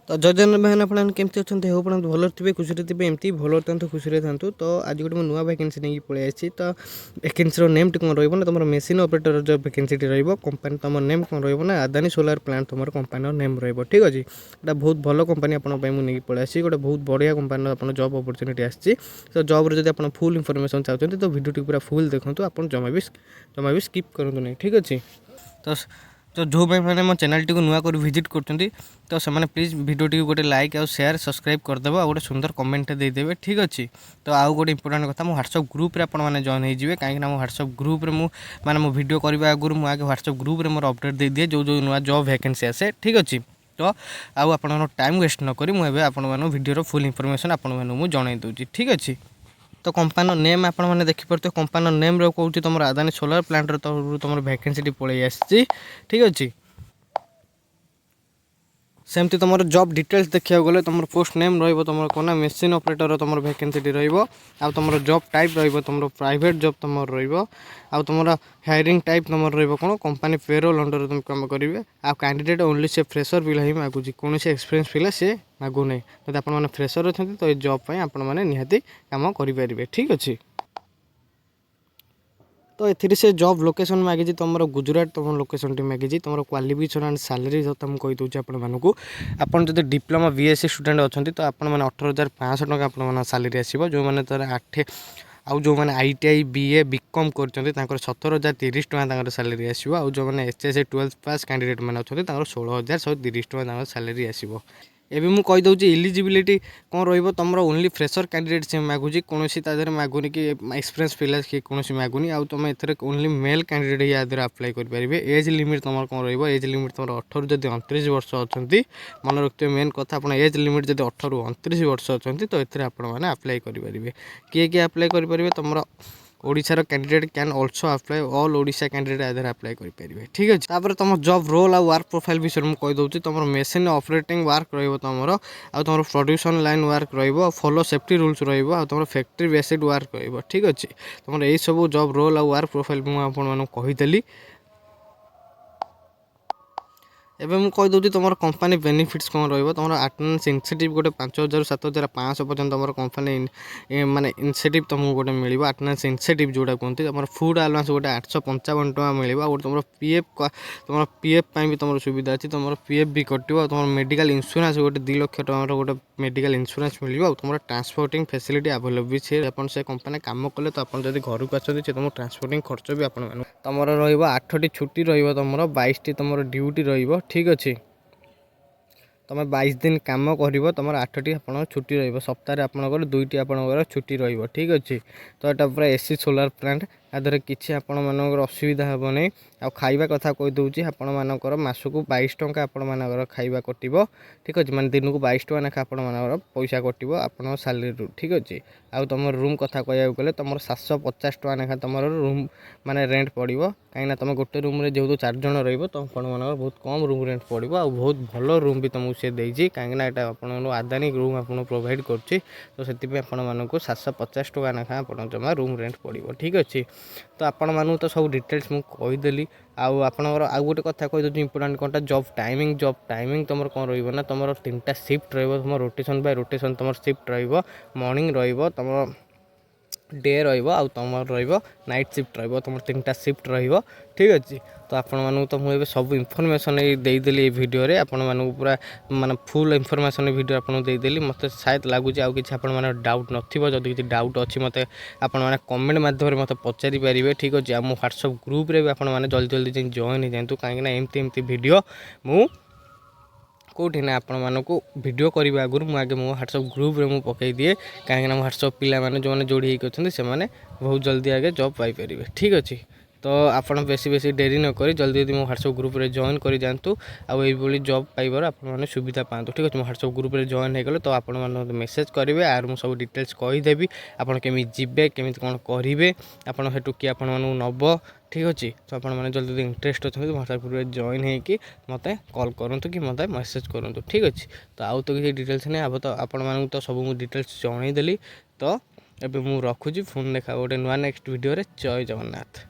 तो जय जगन्नाथ भाई आपन केमती अच्छे हो आप भल थे खुशी थे एमती भल था खुशी था तो आज गोटे नुआ वैकेंसी नहीं पलि आसी तो वैकेंसी नेम कौन रहा तुम मेसीन ऑपरेटर जो वैकेंसी कंपानी तुम नेम कौन रहा आदानी सोलार प्लांट तुम कंपानी नेम रही ठीक अच्छे गोटे बहुत भल कंपानी आपंपी पलि आसी गोटे बहुत बढ़िया कंपानी आप जॉब अपॉर्चुनिटी आसी तो जॉब जब आप फुल इनफॉरमेशन चाहते तो वीडियो पूरा फुल देखो आप जमा भी स्किप करूँ नहीं ठीक अच्छे तो जो भाई मैंने मो चैनल टी नुआ कर विजिट कर तो से प्लीज वीडियो टी गोटे लाइक और शेयर सब्सक्राइब करदेव आ गोटे सुंदर कमेंट देदेवे ठीक अच्छे तो आउ गोटे इंपोर्टेंट कथा मो व्हाट्सएप ग्रुप रे आपण मैंने जॉइन हो कहीं मो व्हाट्सएप ग्रुप रे माने मो वीडियो करने आगुरी मुझे आगे व्हाट्सएप ग्रुप रे मोर अपडेट दे दिए जो जो नुआ जॉब वैकेंसी आसे ठीक अच्छे तो आउ आपण टाइम वेस्ट न करी मुझे आपण वीडियो फुल इनफॉरमेशन आपण मुझे जन दूसरी ठीक अच्छे तो कंपानी नेम आप देखिपे कंपानी नेम कौन तुम आदानी सोलार प्लांट तुम वैकेंसी पलि आसी ठीक अच्छे सेमती तुम जॉब डिटेल्स देखा गले तुम पोस्ट नेम तुम कौन मेसीन ऑपरेटर तुम वैकेंसी तुम जॉब टाइप तुम प्राइवेट जॉब तुम तुम हायरिंग टाइप तुम कौन कंपानी पेरोल अंडर तुम कम करेंगे आ कैंडिडेट ओनली से फ्रेशर पिला ही मागुची कौन एक्सपीरियंस पिला से मागु नहीं जब आप फ्रेशर अच्छा तो ये जॉब आपने निहाती कम करेंगे ठीक अच्छे तो ये से जॉब लोकेशन मागिजी तुम गुजरात तुम लोकेशन टी मागिजी तुम क्वालिफिकेशन एंड सैलरी तुम कही दूसरी आपको आपन जो डिप्लोमा B.Sc स्टूडेंट अच्छा तो आपने 18,500 टका सैलरी आसो जो मैंने तर 8 आउ जो मैंने ITI BA BCom कर 17,030 टका सैलरी आसो आउ जो मैंने HSC 12th पास कैंडिडेट मैंने अच्छा 16,130 टका सैलरी आसो एवं मुझे कहीदे इलिजिबिलिटी कौन रम ओनली फ्रेशर कैंडिडेट से मागुची कौन तादेह मागुनि कि एक्सपीरियंस पिला कि कौन मागुनि आउ तुम एथर ओनली मेल कैंडिडेट या अप्लाई करेंगे एज लिमिट तुम कौन रज लिमिट तुम 18 जब 29 वर्ष अच्छा मन रखिए मेन कथा आप एज लिमिट जब 18 ରୁ 29 वर्ष अच्छा तो ये आपने अप्लाई करेंगे किए किए अप्लाई करेंगे तुम ओडिशार candidate can also apply all Odisha candidate Aadhaar apply करेंगे ठीक अच्छे तापर तुम जॉब रोल आ वर्क प्रोफाइल विषय में कहीदे तुम मेसीन ऑपरेटिंग वर्क तुम तुम production line work follow safety rules तुम फैक्ट्री बेस्ड वर्क ठीक अच्छे तुम यही सब जॉब रोल आ वर्क प्रोफाइल मुझे कहीदेली एवं मुझे कहीदे तुम कंपानी बेनिफिट्स कौन तुम अटेंडेंस इनसेटिव गोटे 5,000 ରୁ 7,500 पर्यटन तुम कंपानी माने इनसेटिव तुमको गोटे मिल अटेंडेंस इनसेटिव जोटा कहते तुम फूड आलाउंस गोटे 855 टका मिल तुम पीएफ भी तुम सुविधा अच्छी तुम पीएफ भी कटो तुम मेडिकल इंश्योरेंस गोटे 2 लाख टका गोटे मेडिकल इंश्योरेंस मिल तुम ट्रांसपोर्टिंग फैसिलिटी अवेलेबल से कंपानी कम कले तो आप जब घर को आसते तुम ट्रांसपोर्टिंग खर्च भी आप तुम रठ छुट्टी तुम 22 तुम ड्यूटी रही ठीक अच्छे तुम 22 दिन कम कर तुम 8टी आप छुट्टी रप्ताह आपंकर 2टी आपंकर छुट्टी ठीक अच्छे तो यहाँ पूरा AC सोलार प्लांट याद्वारा किसी आपर असुविधा हे नहीं आ खाଇବା कथा कहीदे आपर मासक 22 टंका आपर खाଇବା कटो ठीक अच्छे मैंने दिन को 22 टका लेखा आपर पैसा कटो आप सैलरी ठीक अच्छे आउ तुम रूम कथा कहूँ गले तुम 750 टका लेखा तुम रूम माने रेंट पड़ो कहीं तुम गोटे रूम में जेहतु 4 जन रहा बहुत कम रूम रेंट पड़ो आ बहुत भल रूम भी तुमको सी देती कहीं आप आदानी रूम आपको प्रोवाइड कर तो से आपको 750 टका लेखा आप जमा रूम रेंट पड़ो ठीक अच्छे तो आपण मानू तो सब डिटेल्स मुझे कहीदेली आउ गोटे कथा कहीदे इंपोर्टेंट कौन जॉब टाइमिंग तुम कौन रहा तुम 3टा शिफ्ट तुम रोटेशन बाय रोटेशन तुम शिफ्ट मॉर्निंग तुम डे तुम नाइट शिफ्ट तुम 3टा शिफ्ट ठीक अच्छे तो आपण तो मुझे सब इनफॉरमेशन देदेली वीडियो रे आपण मानू पूरा माने फुल इनफॉरमेशन वीडियो आपन देदेली मते शायद लागुच आउ किछि आपण माने डाउट नथिबो जदि किछि डाउट अछि मते आपण माने कमेंट माध्यम मते पचारि परिबे ठीक अछि आ मो व्हाट्सएप ग्रुप रे भी आपण माने जल्दी जल्दी जॉइन हो जातु काहे ना एमती वीडियो मु कौटी ना आपण मानक वीडियो करने आगुरी मुझे मो व्हाट्सएप ग्रुप रे मु पकई दिए कहीं व्हाट्सएप पिला माने जो जोड़ी होती से बहुत जल्दी आगे जॉब पाइपर ठीक अच्छे तो आपड़ बेसी डेरी न करी जल्दी जल्दी मो व्हाट्सएप ग्रुप रे जॉइन कर जातु आई जॉब पाइबार आपने सुविधा पातु ठीक अच्छे व्हाट्सएप ग्रुप रे जॉइन हो गले तो आप मेसेज करेंगे आर मुझे सब डिटेल्स कहीदेवी आपड़ केमी जीवे केमी कौन करेंगे आपड़ से किए आप नब ठीक अच्छे तो आपने जल्दी जल्दी इंटरेस्ट अच्छे व्हाट्सएप ग्रुप रे जॉइन होगी मत कॉल करूँ कि मत मेसेज करूँ ठीक अच्छे तो आउ तो किसी डिटेल्स नहीं अब तो आपण तो सब मुझे डिटेल्स जनईदेली तो एबे मु रखुची फोन देखा गोटे नुआ नेक्स्ट वीडियो रे जय जगन्नाथ।